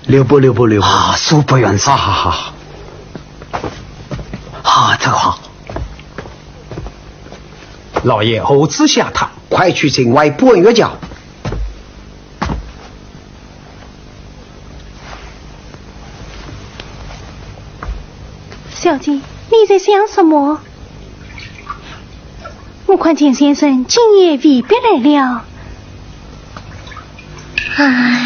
留步啊，恕不远送。好，这个好。老爷猴子下堂，快去城外拨月脚。小姐，你在想什么？我看见先生今夜未必来了。唉。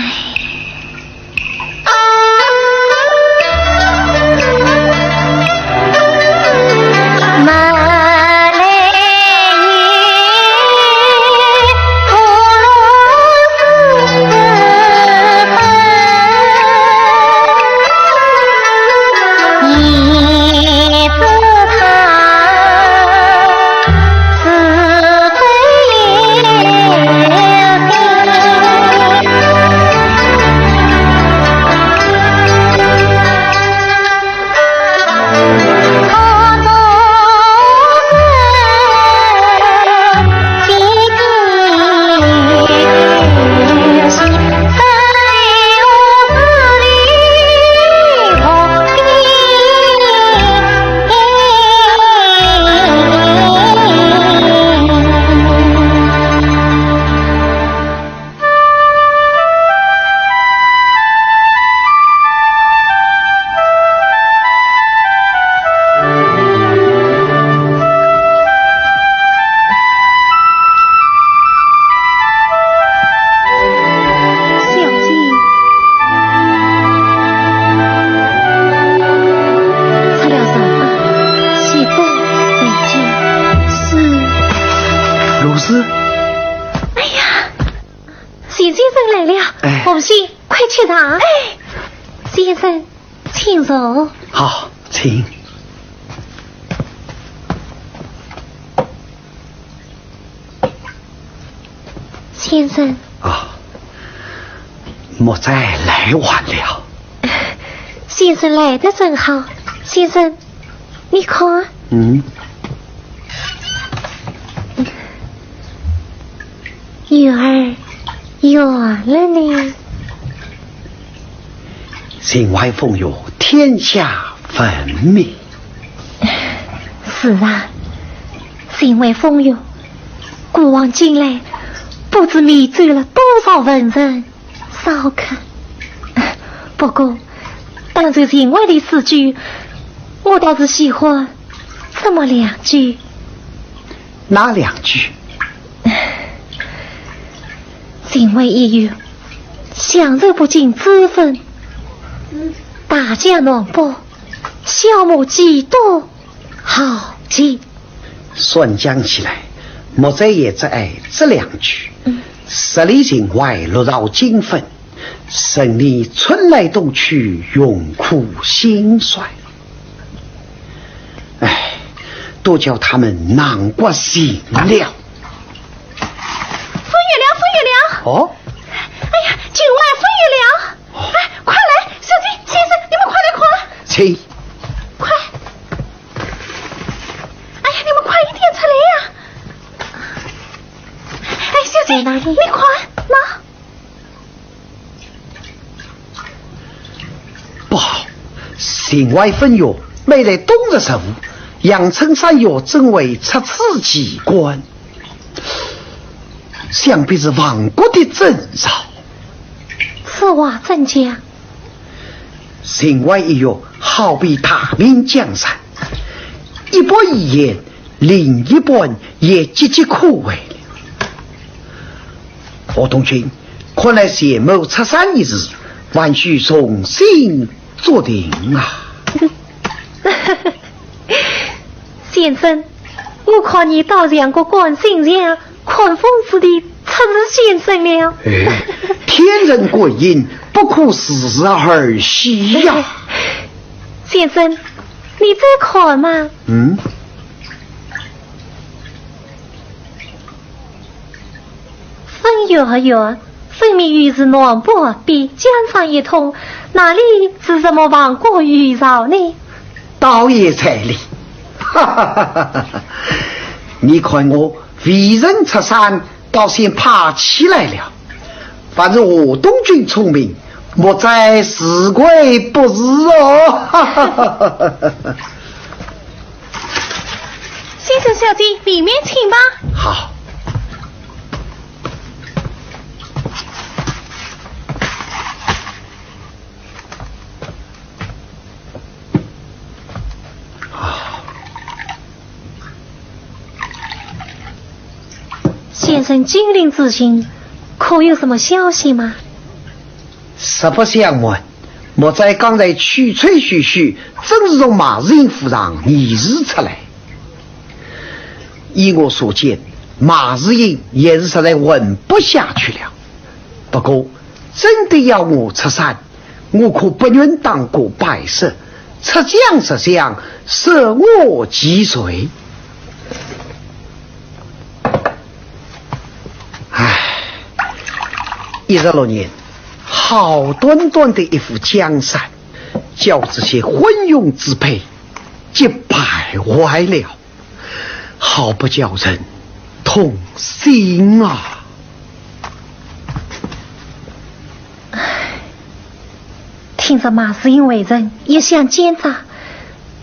先生，请坐。好，请。先生。啊，莫再来晚了。先生来得真好。先生，你看。月儿圆了呢。城外风月，天下分明。是啊，城外风月，古往今来，不知迷醉了多少文人骚客。不过，当这城外的诗句，我倒是喜欢这么两句。哪两句？城外一月，享受不尽脂粉。大家暖波，消磨几多好气。算讲起来，莫再也只爱这两句。十里城外落绕金粉，十里春来冬去，永苦心酸。哎，都叫他们难过醒了。风月了。哦。哎呀，今晚风月了。哎，快来，小姐、先生，你们快来看。请。快！哎呀，你们快一点出来呀！哎，小姐，你快拿。不好，城外分月没来冬日十五，阳春三月正为出此机关，想必是亡国的征兆。此话怎讲？城外一月好比大明江山，一波一言，另一半也岌岌可危了。何东军，看来谢某出山一日，还需重新做定啊。先生，我看你到两个关心上看风似的出日先生了。天人归阴，不可时而喜呀。先生，你再看嘛。分月月，分明于是南北比江上一通，哪里是什么亡国预兆呢？倒也在理。你看我为人出山，倒先爬起来了。反正我东军聪明，莫在死鬼不是哦。先生小姐，里面请吧。好。先生金陵之行，可有什么消息吗？实不相瞒，莫在刚才吹吹嘘嘘，正是从马日英府上拟示出来。依我所见，马日英也是实在混不下去了。不过真的要我出山，我可不愿当过摆设，出将实相，舍我其谁。16年，好端端的一副江山，叫这些昏庸之辈皆败坏了，好不叫人痛心啊！听着马世英为人也想奸诈，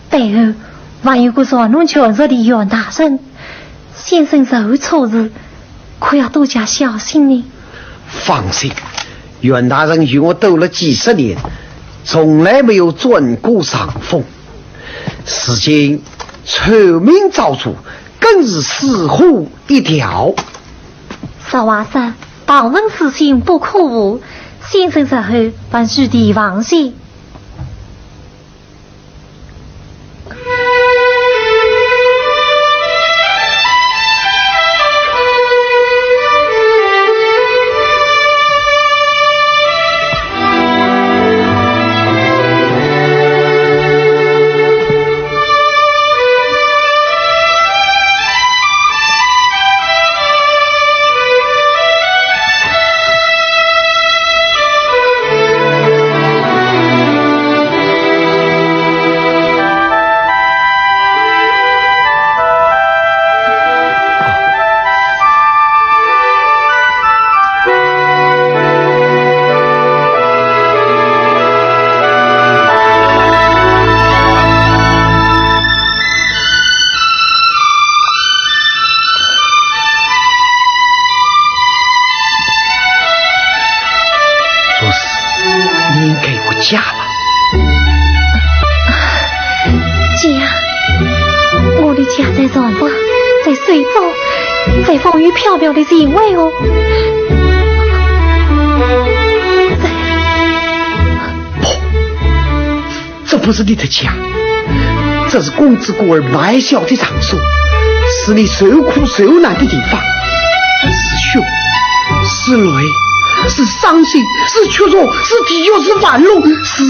背后还有个上弄权势的袁大人，先生日后处事可要多加小心呢。放心，袁大人与我斗了几十年，从来没有转过上风。如今臭名昭著，更是死虎一条。实话说，旁人之心不可无，先生日后还须提防些。飘飘的行为哦，这不是你的家，这是公子孤儿埋下的场所，是你受苦受难的地方，是血，是泪，是伤心，是屈辱，是体育，是玩弄，是。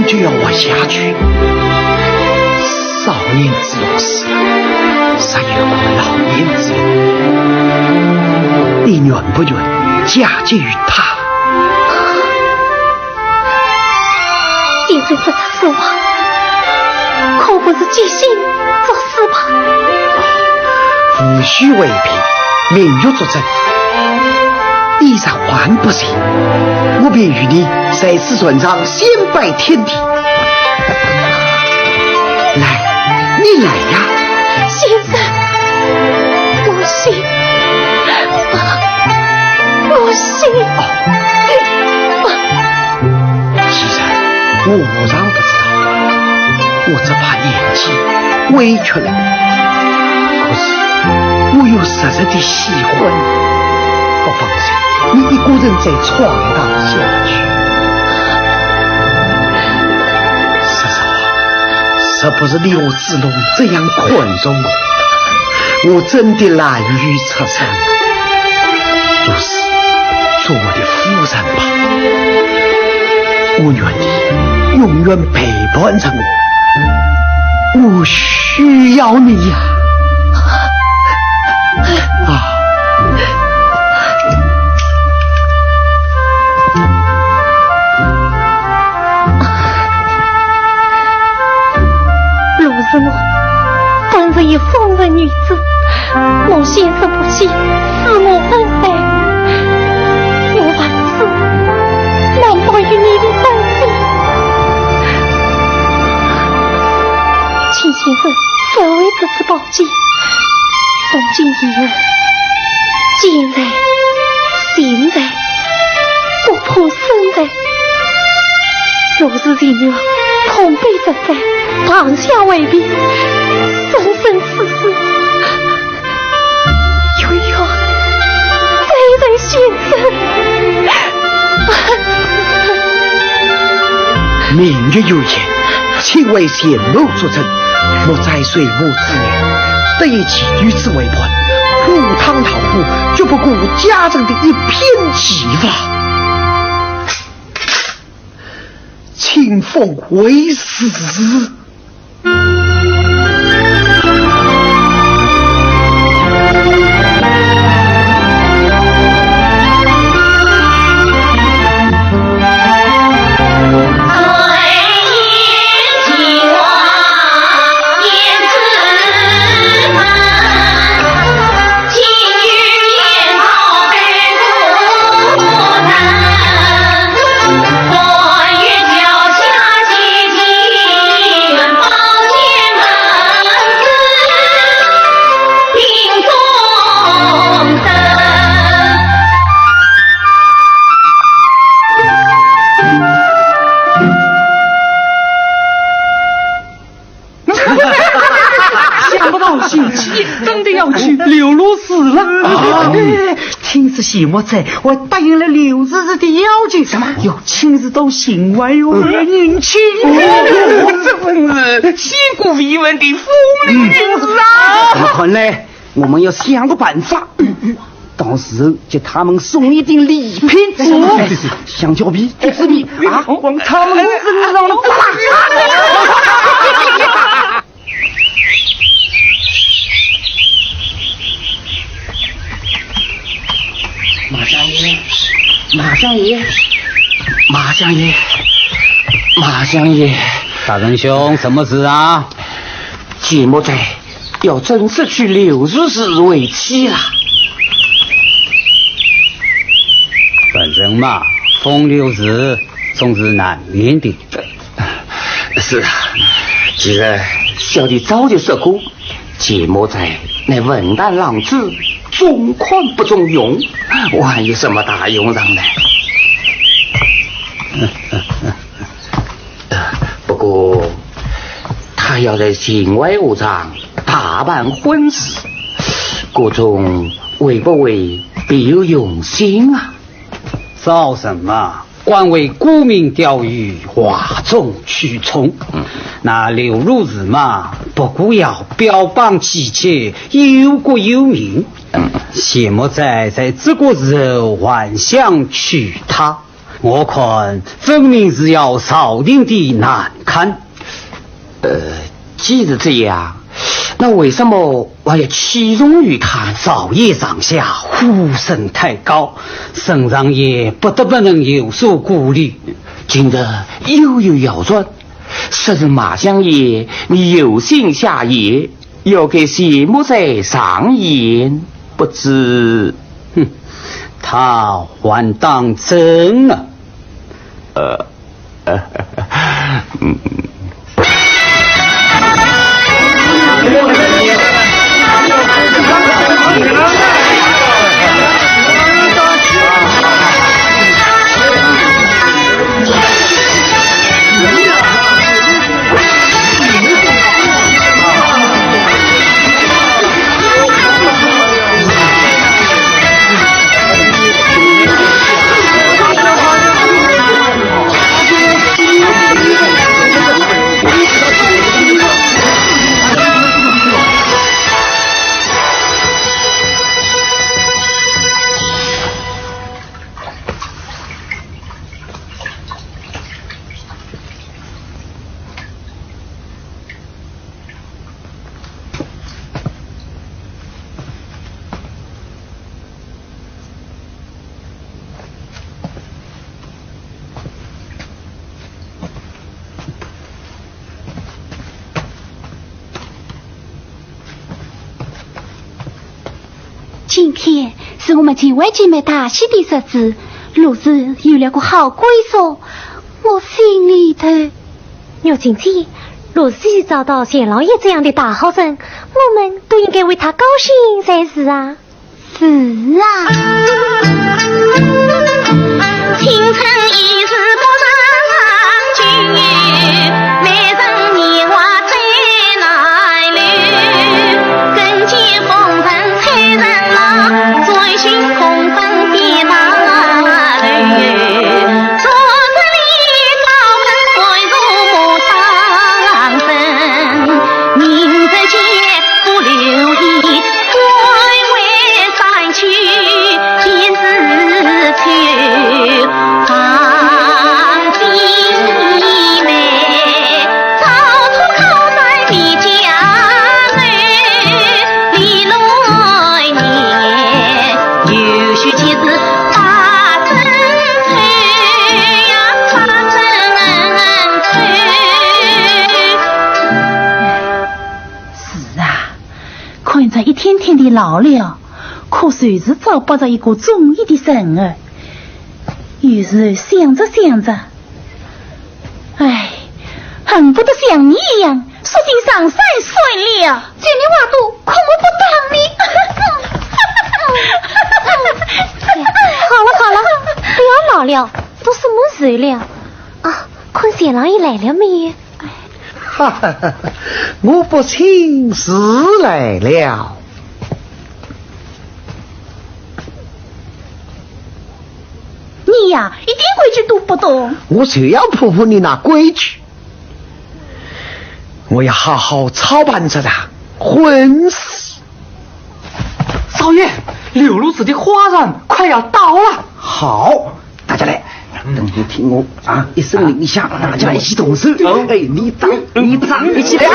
就要活下去。少年之路死了，谁有过老年之路？你愿不愿嫁接于他？先生说实话，可不是即兴作死吧？无需为凭，明月作证。衣裳还不行，我便与你在此船上先拜天地。来，你来呀，先生，我信，我信。其实我让不知道，我只怕年纪委屈了你。可是我又实在的喜欢你，不放心你一个人在闯荡下去。说实话，是不是刘子龙这样宽容我真的难于出声。就是做我的夫人吧，我愿意永远陪伴着我需要你呀！如是我本是一风尘女子，我先生不弃，使我恩爱，我凡此难保于你的欢喜。请先生收回这次宝剑，从今以后，剑在、心在、不怕身在。若是人若同悲着在，堂下为别，生生世世，永远在先生。明月有言，请为贤母作证，莫再随我之言，得一起与此为伴，赴汤蹈火，绝不顾家政的一片计划。请奉为师。谢莫在，我答应了刘日日的要求，什么要亲自到县外为人亲。这份是千古遗闻的风流韵事啊！怎么看来我们要想个办法，到时候叫他们送一顶礼品，香蕉皮、橘子皮啊，往他们身上砸。马相爷，马相爷，马相爷，马相爷，大仁兄，什么事啊？芥末仔要正式娶刘如是为妻了。反正嘛，风流事总是难免的。是啊，既然小弟早就说过，芥末仔乃文旦浪子，中宽不中用，我还有什么大用场呢？不过他要在境外无常大办婚事，各种会不会别有用心啊？造什么？官为沽名钓誉，哗众取宠。那刘如是嘛，不过要标榜妻妾，有国有名。谢莫在这个时候幻想娶她，我看分明是要扫定的难堪。既是这样，那为什么我要欺容于他？少爷上下呼声太高，圣上也不能有所顾虑。今日又有谣传，说是马相爷你有心下野，要给谢幕在上演，不知他还当真了。今天是我们几位姐妹大喜的日子，若是有了个好归宿，我心里头。牛姐姐，若是找到谢老爷这样的大好人，我们都应该为他高兴才是啊。是啊。青春已是不上去，美人年华在哪里？根基风尘催人老，追寻空分别哪里？昨日里高门归入木长生，明日间不留意，归为山区，今日去。一天天的老了，可算是找不着一个中意的人儿。于是想着想着，哎，恨不得像你一样索性上山算了。见你话多，可我不当你。好了，不要闹了，都什么时了啊？坤贤郎也来了没有？哈哈哈！我父亲是来了。你呀，一点规矩都不懂。我就要破破你那规矩，我要好好操办这场婚事。少爷，柳如子的花篮快要到了。好，大家来。你听我啊，一声令下，大家一起动手。哎，你站，一起来。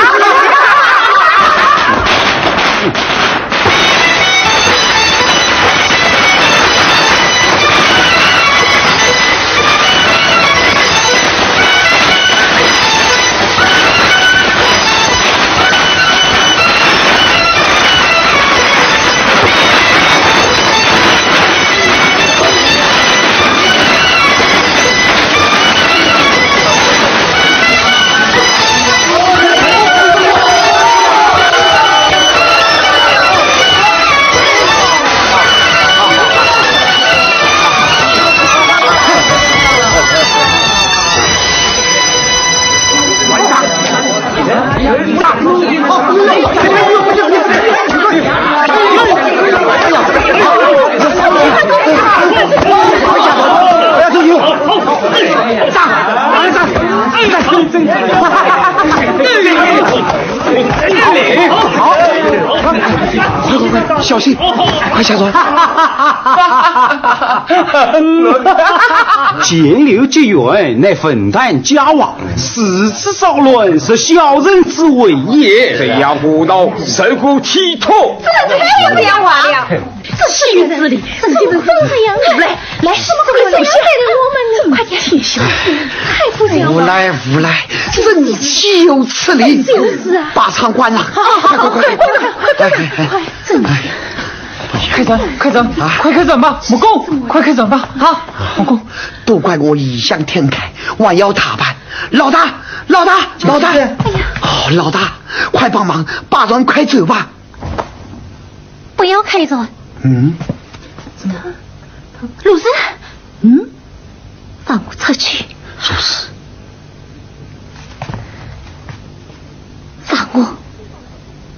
快，小心，快下船！见流结缘，乃分担家亡，私自造乱是小人之为也。这样不道，神乎体统。这太不讲话了，这是日子里，这是怎样？来，什么会手下的我们？快点停手！太不讲话。无赖，真有此理！就是啊，把场关了。快！真的。开船，快开船吧！木工，快开船吧！啊，木工，都怪我异想天开，弯腰打扮。老大！哎呀，老大，快帮忙，把船快走吧！不要开船。鲁斯，让我出去。就是让我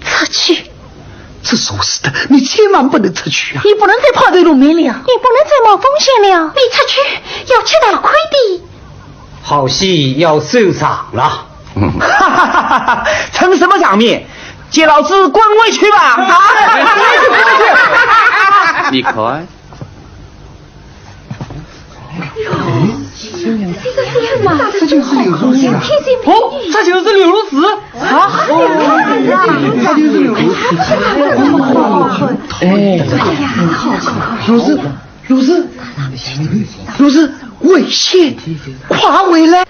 出去。这说是的，你千万不能出去啊！你不能再跑对路面了，你不能再冒风险了。你出去要吃大亏的。好戏要收场了。成什么场面？接老子官位去吧！你看。这就是柳如丝啊！这就是柳如丝啊！如是危险，快回来！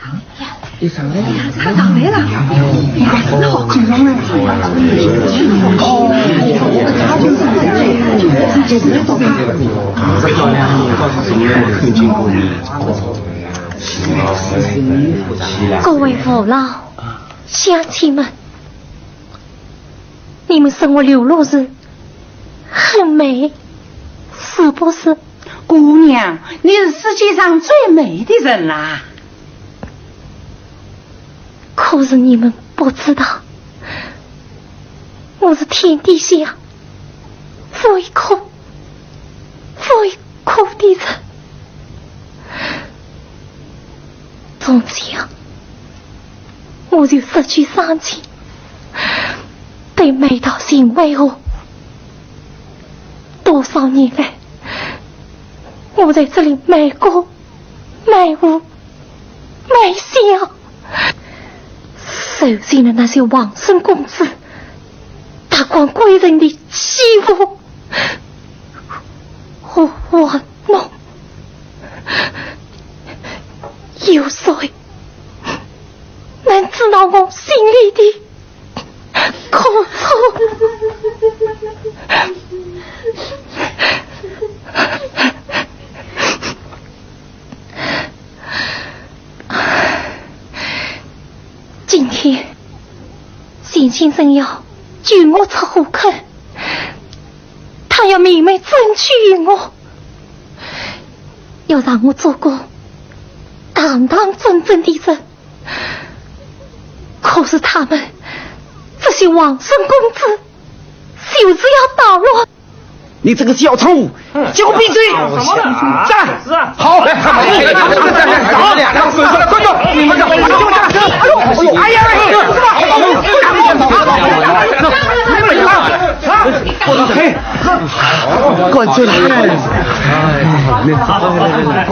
他倒霉了，好紧张啊！各位父老乡亲们，你们生我柳如丝很美，是不是？姑娘，你是世界上最美的人啦！可是你们不知道，我是天底下最苦的人。从小我就失去双亲，被卖到新围后，多少年来，我在这里卖歌、卖舞、卖笑，受尽了那些王孙公子、达官贵人的欺负和玩弄。有谁能知道我心里的苦楚？今天邢先生要举我出虎坑，他要明媒争取于我，要让我做个堂堂正正的人。可是他们这些王孙公子就是要捣乱。你这个小丑物，给我闭嘴！站！好，来，让孙子滚走！你们这混球大师！哎呀！灌醉了！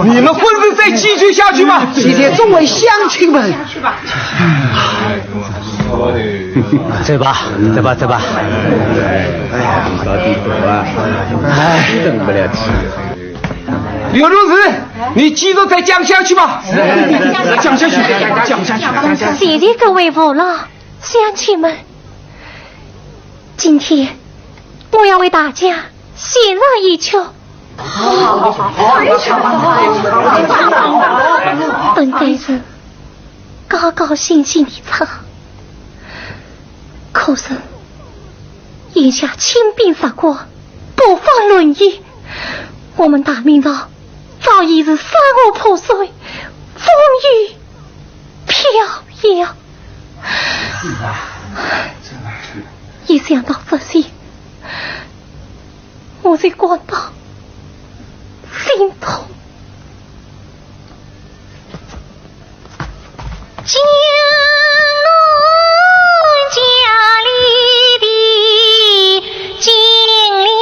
你们混子再继续下去吧！谢谢众位乡亲们。走吧。等不了气。柳如丝，你继续再讲下去吧。讲下去。谢谢各位父老乡亲们，今天我要为大家献上一曲。本该是高高兴兴的唱，可是眼下清兵杀过，不放轮椅，我们大明道早已是山河破碎，风雨飘摇。一想到这些，我就感到心痛。江南家里的金陵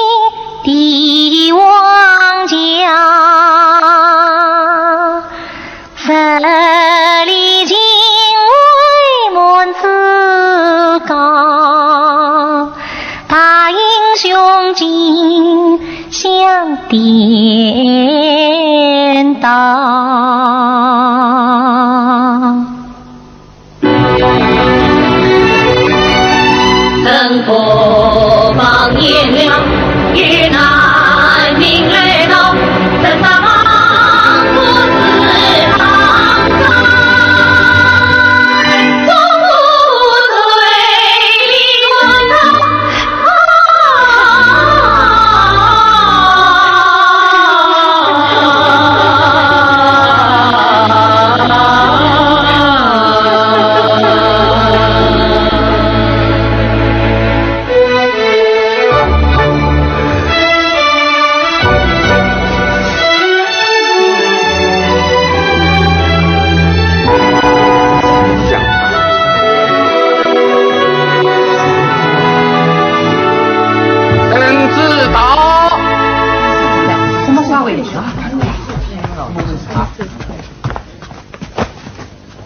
心相颠倒。生活放眼了，越难明来到，人大忙不自航海，中不退离滚涛。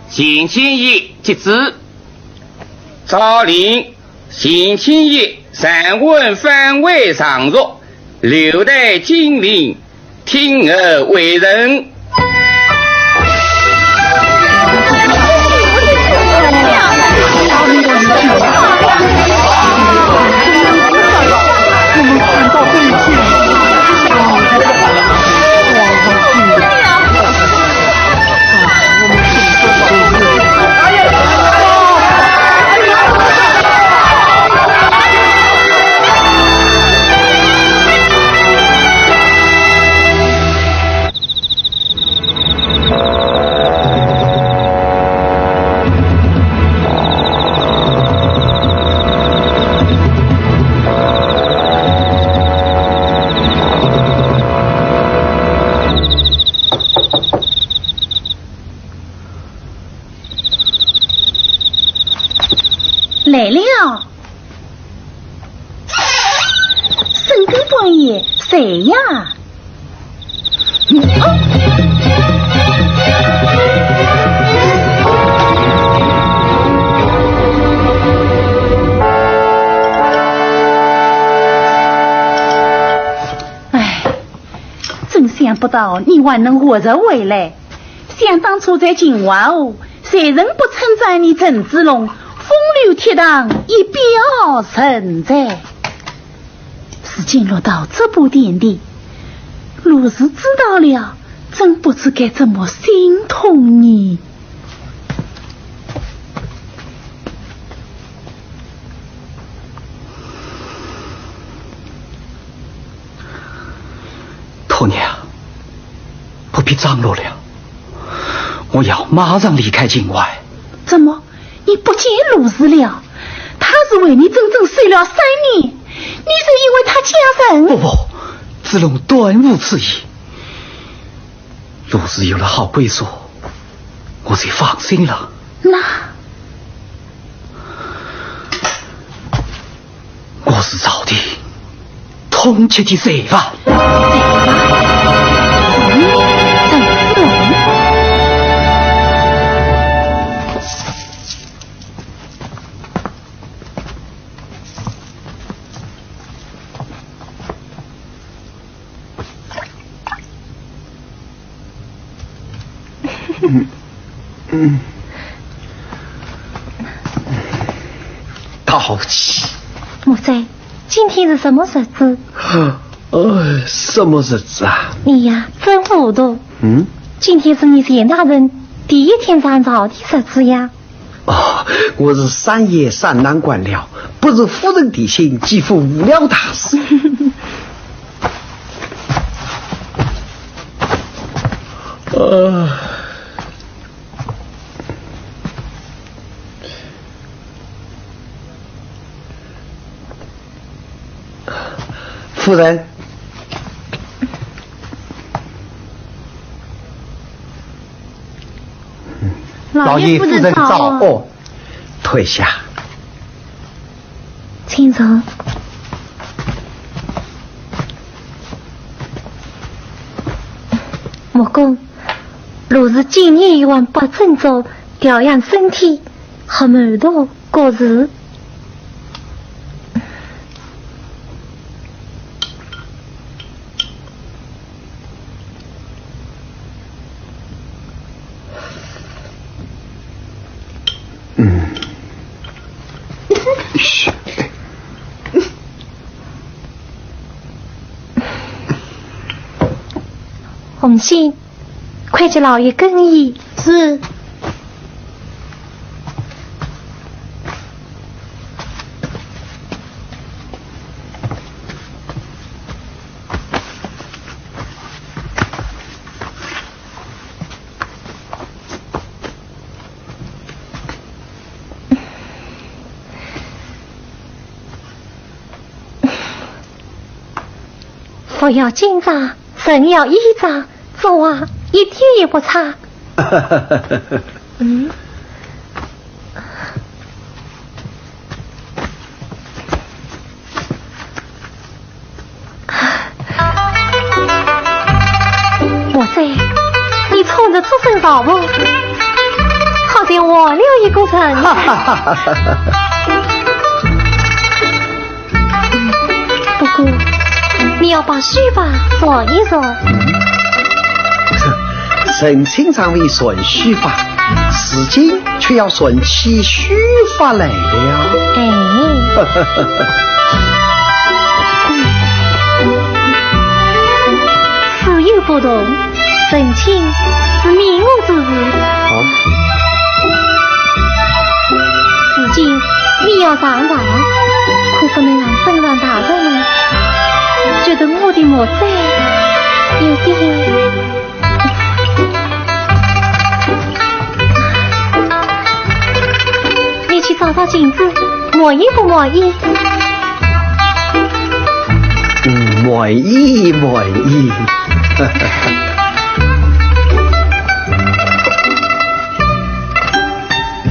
邢钦业即旨，诏令邢钦业三问范围上入，留待金陵听而为人。来了，深更半夜谁呀？哎，真想不到你还能活着回来。想当初在金华哦，谁人不称赞你郑芝龙风流倜傥，一表人才。如今落到这步田地，若是知道了，真不知该怎么心痛你。头娘，不必张罗了，我要马上离开境外。怎么，你不见鲁子了？他是为你整整睡了3年，你是因为他家人？不，子龙断无此意。鲁子有了好归宿，我才放心了。那我是朝廷通缉的罪犯。淘气。木仔，今天是什么日子？什么日子啊？你呀，真糊涂。今天是你县大人第一天上朝的日子呀。我是3爷3难官僚，不是夫人的心，几乎无了大事。夫人，老爷夫人早。退下。请坐。木工，若是今年有往不振作，调养身体，和满肚过日。红信，快去老爷更衣。是。佛要金章，神要衣章，做啊一点也不差。嗯。我在，你冲着出身道不？好像我了一个人。不过。你要把须发说一说。神清尚未顺须发，如今却要顺起须发来了。此有不同，神清是明我之事。如今你要上朝，可不能让圣上大人们觉得我的莫在有点。你去找找镜子，满意不满意？满意，满意。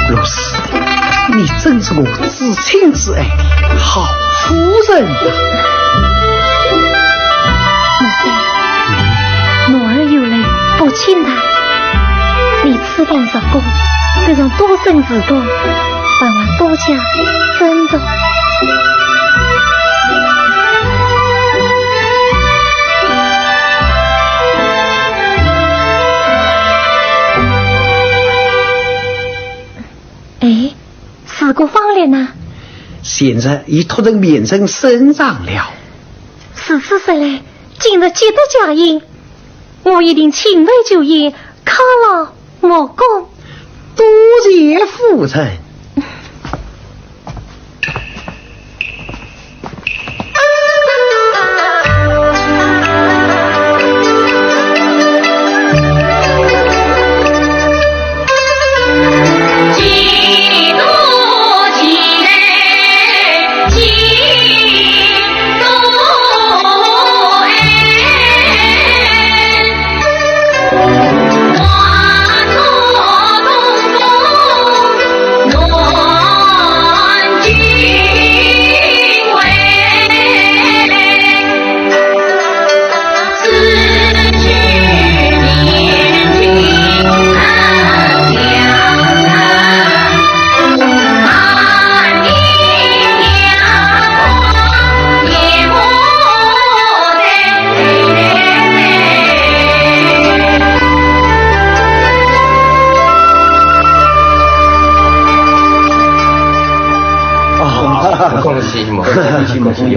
若是你真是我至亲至爱的好夫人啊！莫儿有泪不轻弹，你此番入宫，这种多生之功，万万多加珍重。哎，四个方脸呢？现在已托人免身身上了。此次回来，今日几多佳音，我一定亲为就业，犒劳莫公。多谢夫人。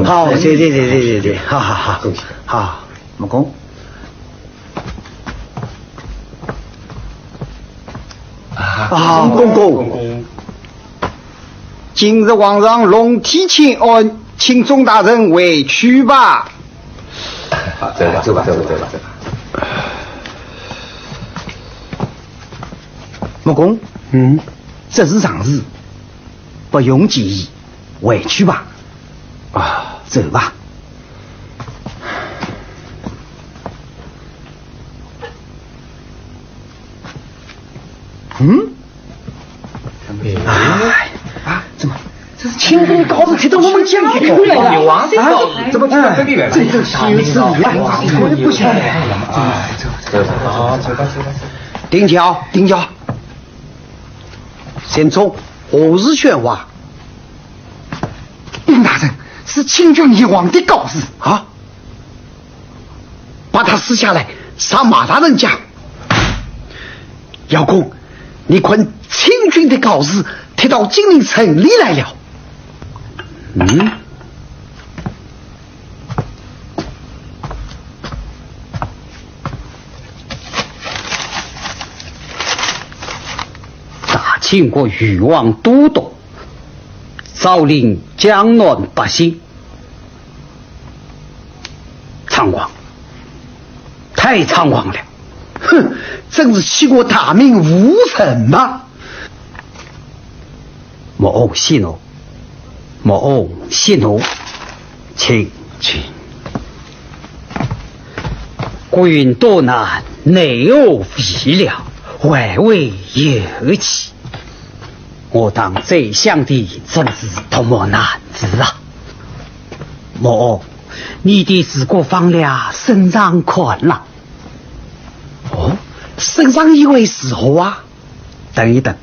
好，对，好，木工。公公，今日皇上龙体请安，请钟大人回去吧。走吧。木工，这是常事，不用介意，回去吧。走吧。怎么？这是清宫稿子贴到我们讲台来了？有王的稿子怎么贴到这里来了？这心思一不行。走。丁角，先从何日宣话？丁大人，是清军一王的告示啊！把他撕下来，上马大人讲。姚公，你看清军的告示贴到金陵城里来了。请过禹王都督，诏令江南百姓。猖狂，太猖狂了！哼，真是欺我大明无臣嘛！莫翁息怒，莫翁息怒，请。国运多难，内忧未了，外为有期。我当宰相的真是多么难治啊！莫翁，你的事过方了，身上宽了。哦，身上以为是何啊？等一等。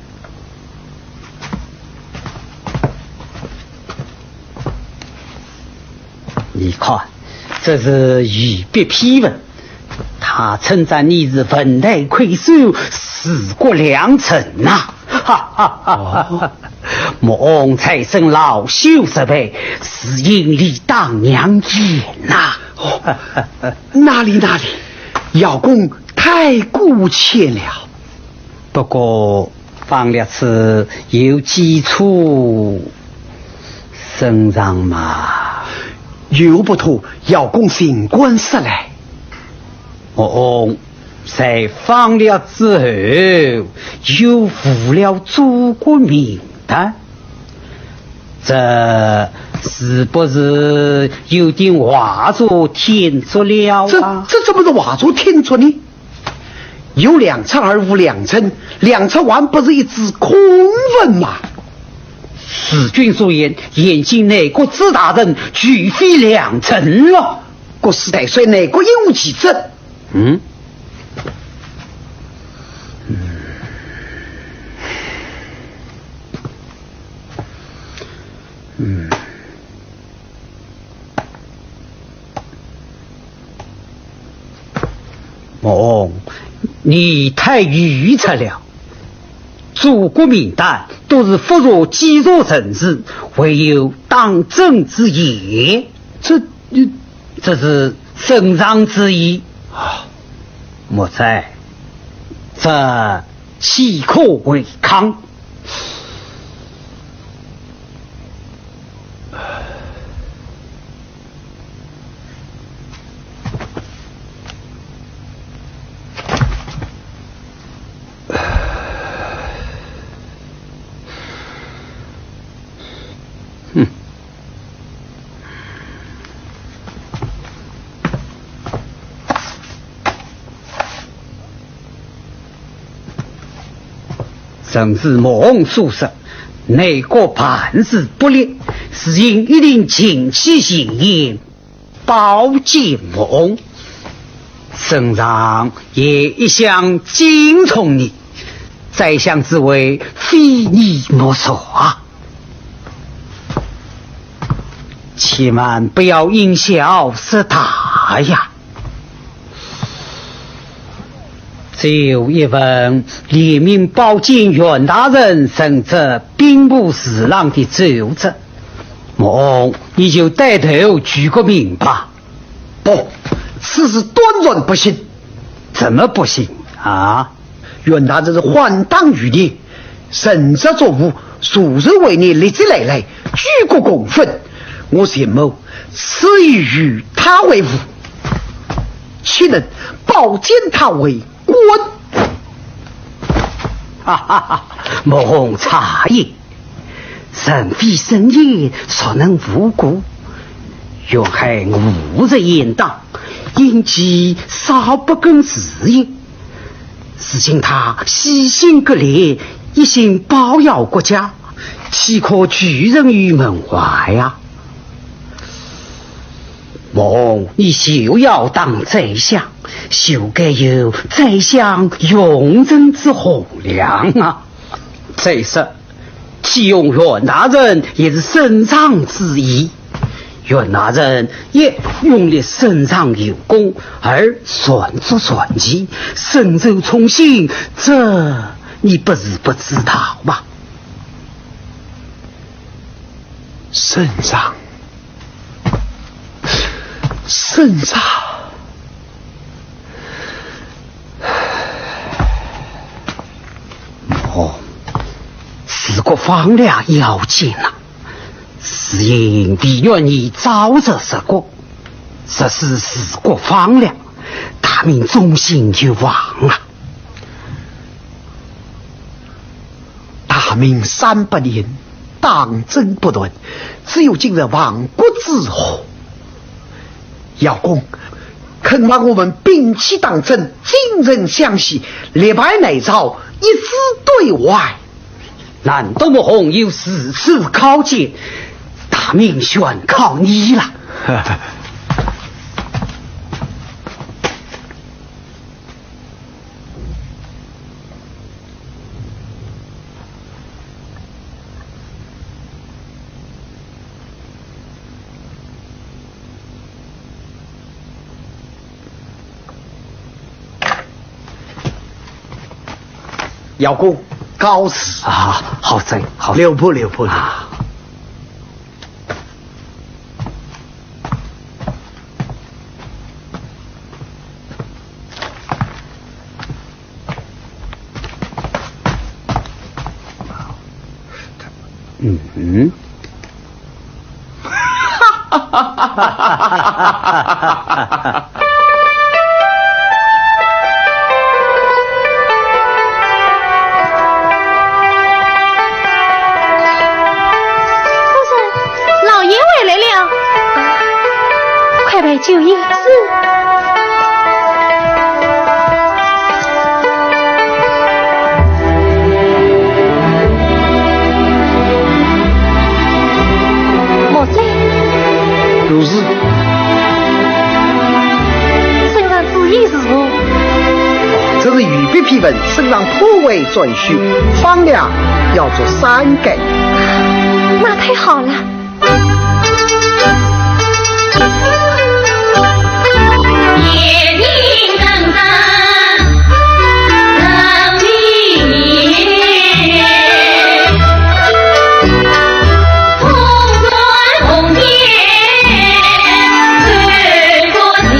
你看，这是御笔批文，他称赞你是文台魁首，治国良臣呐！哈哈哈哈！莫翁才生老朽十倍，是因理当娘言呐！哪里，姚公太顾切了。不过方略此有几处身上嘛。由不脱姚公新官失来。莫翁在方略之后又负了诸国名单，这是不是有点画作添足了啊？这怎么是画作添足呢？有良策而无良臣，良策完不是一纸空文吗？使君所言，眼睛内国之大人举非良臣了。国师太岁内国应无其职。莫翁，你太愚蠢了。诸国名单都是扶弱击弱臣子，唯有当政之言，这是圣上之意啊！莫哉，这岂可违抗？正是莫翁所说，内国办事不力，是应一定尽其行言，保荐莫翁。圣上也一向敬重你，宰相之位非你莫属啊！千万不要因小失大呀！只有一份列明保荐袁大人甚至兵部侍郎的奏折，莫翁你就带头举个名吧。不，此事断然不行。怎么不行啊？袁大人是还党于你，神职作务，数日为你立志累累，举国公愤。我羡慕此意与他为伍，岂能保荐他为官？哈哈哈！莫翁察言，人非圣言，所能无辜。若还误入言当，因其少不更事业，是请他洗心革烈，一心保佑国家，岂可拒人于门外呀？莫翁，你休要当宰相，休该有宰相用人之洪亮啊！再说，启用袁大人也是圣上之意，袁大人也用力圣上有功，而顺足传奇，深受宠幸，这你不是不知道吗？圣上。方略要紧了，是因你愿意早着时国，这是时国方略，大明忠心有望啊。大明300年，当争不断，只有今日亡国之祸。姚公，肯让我们摒弃党争，精人相惜，列派内朝，一致对外。难道穆弘有4次考检，大明选靠你了。姚公，告辞啊！好在好留步留步啊！嗯，哈哈哈哈哈哈！快来救医治！莫非如是？圣上旨意是何？这是御笔批文，圣上颇为准许，方略要做3改。那太好了。夜明灯灯灯明，红鸾红天水作情，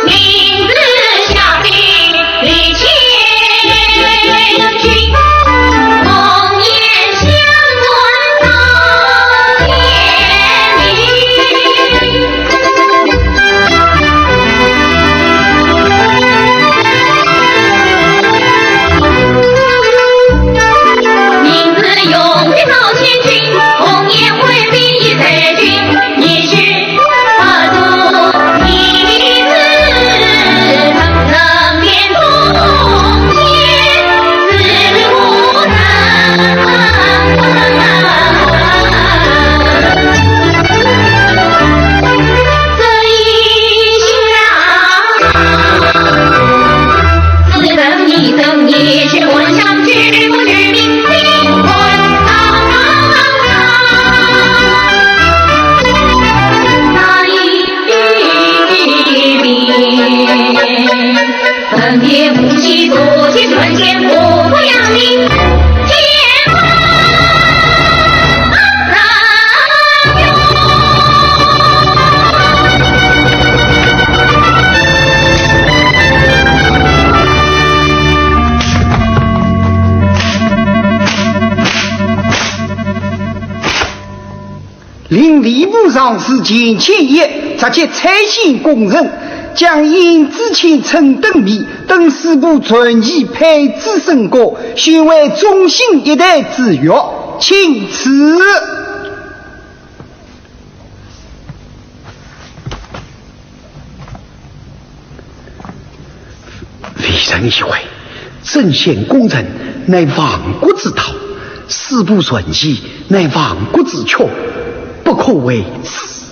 明子下兵李千军，红颜相传到天明。明子勇为造千军，红颜为兵一贼军，一时何足一字，层层变通天，自无这一下自等一等也是我想知不知名，灵魂堂那一笔分别无息左肩转肩活不扬名，天王令吏部上司钱千叶，直接采信公人，将因知青陈登密等4部传记配置升高，选为中兴一代之约，请辞。为人以为，正宪功臣乃亡国之道，4部传记乃亡国之缺，不可为此。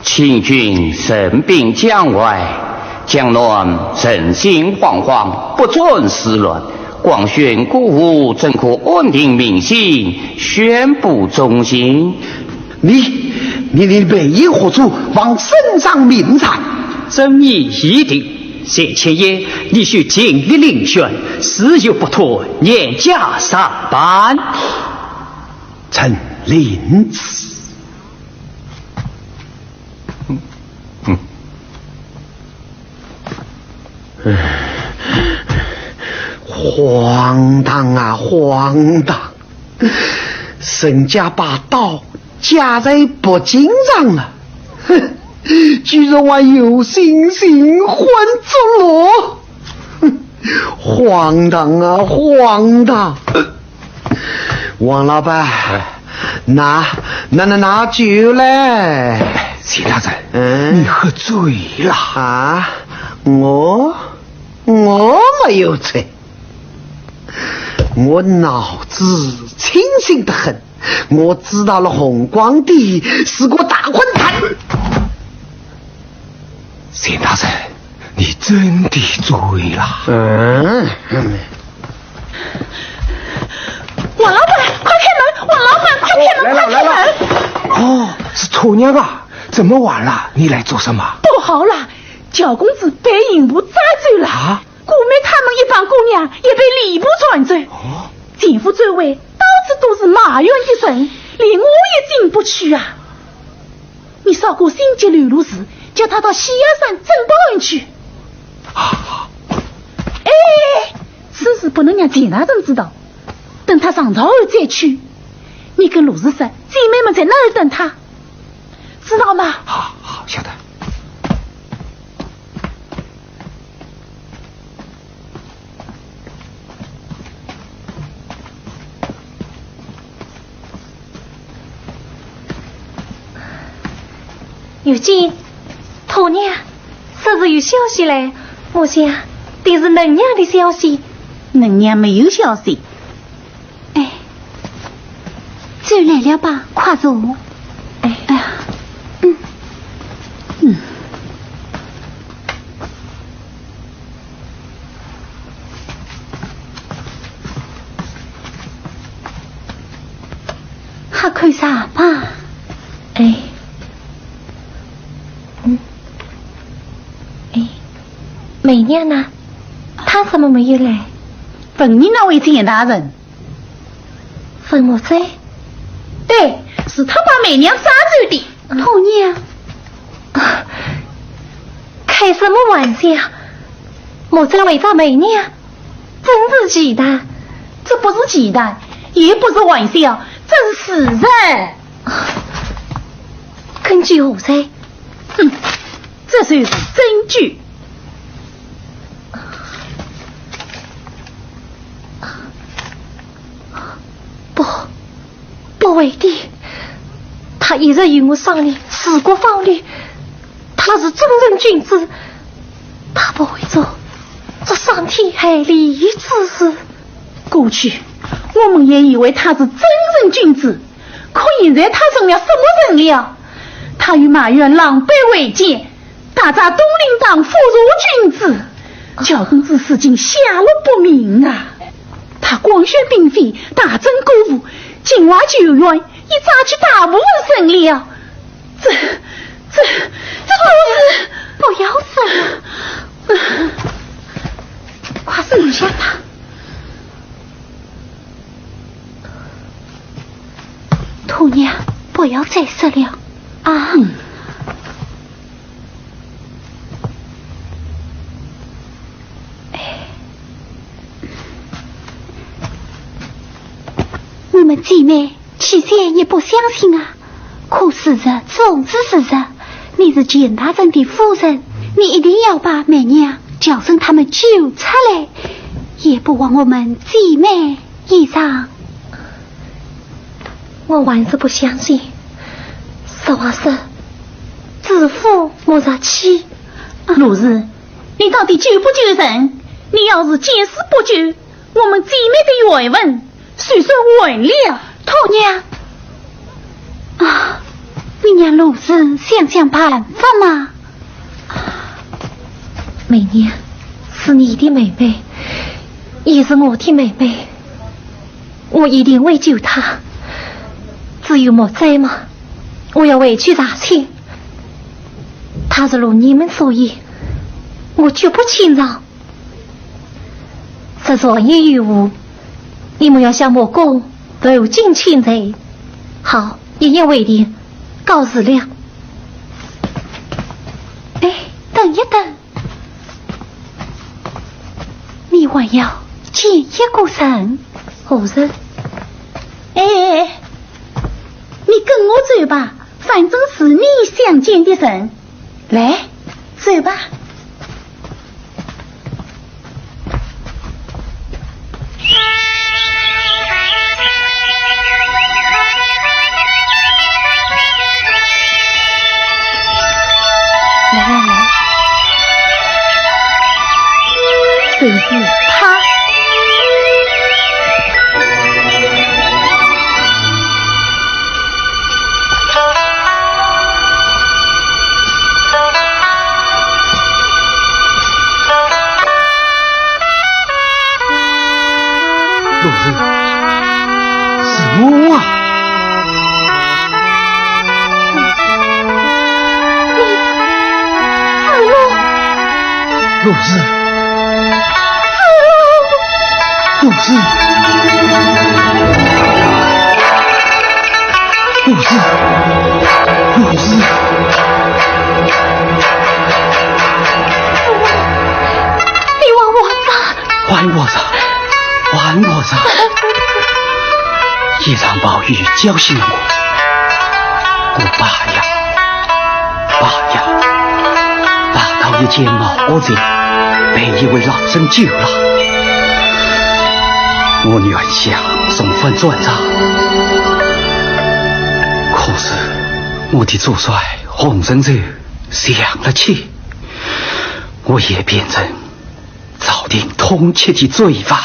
清军神兵将外，将乱人心惶惶，不准思乱。广宣鼓舞，正可稳定民心，宣布忠心。你为因何处往身上命产？正义一定。谢千叶，你需尽力领选，事有不妥，严加上班。臣领旨。荒唐啊，荒唐！人家把刀架在脖颈上了，哼，居然还有星星换作罗，荒唐啊，荒唐！王老板，拿酒来。谢大人，你喝醉了啊？我没有醉，我脑子清醒得很，我知道了红光帝是个大混蛋。谢大人，你真的醉了。王老板，快开门！王老板，快开门！快开门！哦，是厨娘啊，这么晚了，你来做什么？不好了，焦公子被刑部抓走了。啊！姑妹他们一帮姑娘也被礼部传走。哦，前夫追尾，到处都是埋怨一声，连我也进不去啊！你扫过心急流露时，叫他到西崖山镇报恩去。哎，此事不能让钱大人知道，等他上朝后再去。你跟鲁子说，姐妹们在那儿等他，知道吗？好，晓得。有见头娘，这是有消息来，我想得是能娘的消息。能娘没有消息。哎，就来了吧，快坐。哎呀，还看啥吧？哎。美娘呢？她怎么没有来？问你那位钱大人？冯木贼？对，是他把美娘杀走的。头娘，开什么玩笑？木贼伪造美娘，真是奇谈。这不是奇谈，也不是玩笑，这是事实。根据何在？这算是证据。不为的，他一直与我商量治国法律，他是正人君子，他不会做这伤天害理之事。过去我们也以为他是真人君子，可现在他成了什么人了？他与马原狼狈为奸，打砸东林党妇孺君子，焦公子事情下落不明啊！他光宣并非，大征鼓舞，境外救援，已榨取大部分胜了。这都是不要走了，快放下他。头娘，不要再说了啊！我们姐妹起先也不相信啊，可事实总是事实。你是钱大人的夫人，你一定要把美娘叫声他们救出来，也不枉我们姐妹一场。我还是不相信，实话说，知府莫rat气。如是，你到底救不救人？你要是见死不救，我们姐妹的冤文虽说完了。头娘啊，你让如是想想办法嘛。美娘是你的妹妹，也是我的妹妹，我一定会救她。只有莫在嘛，我要回去查清。他是如你们所言，我绝不轻饶。这作业有误，你们要向莫公投尽请罪。好，一言为定，告辞了。哎，等一等。还要见一个人。何人？哎，你跟我走吧，反正是你想见的人。来，走吧。来，就是他。若是我啊！若是，若是，若是，若是，你还我啥？还我啥？还我啥？一场暴雨浇醒了我爸呀，爸呀！大到一件毛子，被一位老僧救了。我原想送饭转账，可是我的主帅洪生者想了气，我也变成朝廷通缉的罪犯。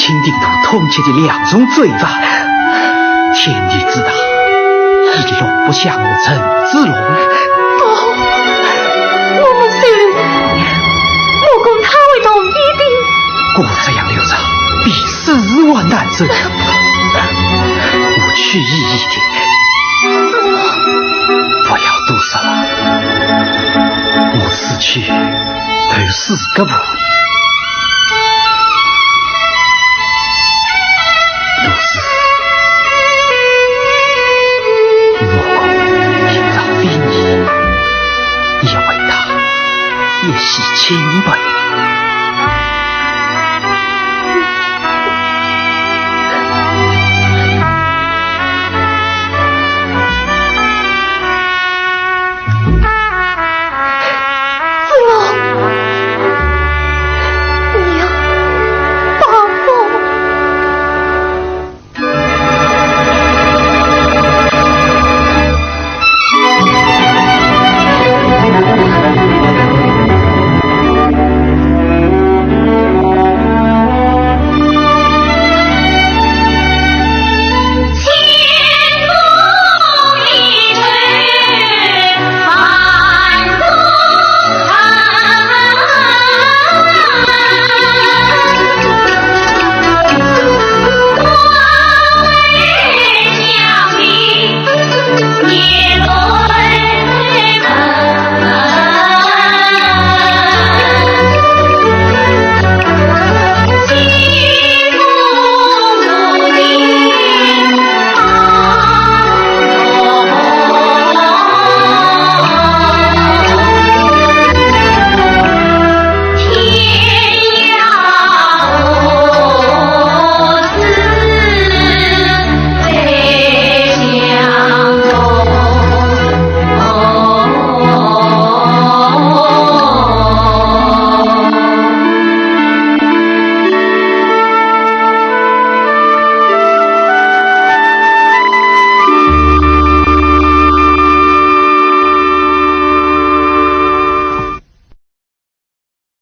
清定都通缉的两种罪犯，天地之大，一龙不下我陈子龙。我们虽然我公他为同一定，我这样留着必死万难之。我去意一点，不要多说了。我死去头4个步，都是我公平常礼仪，因为他也是清白。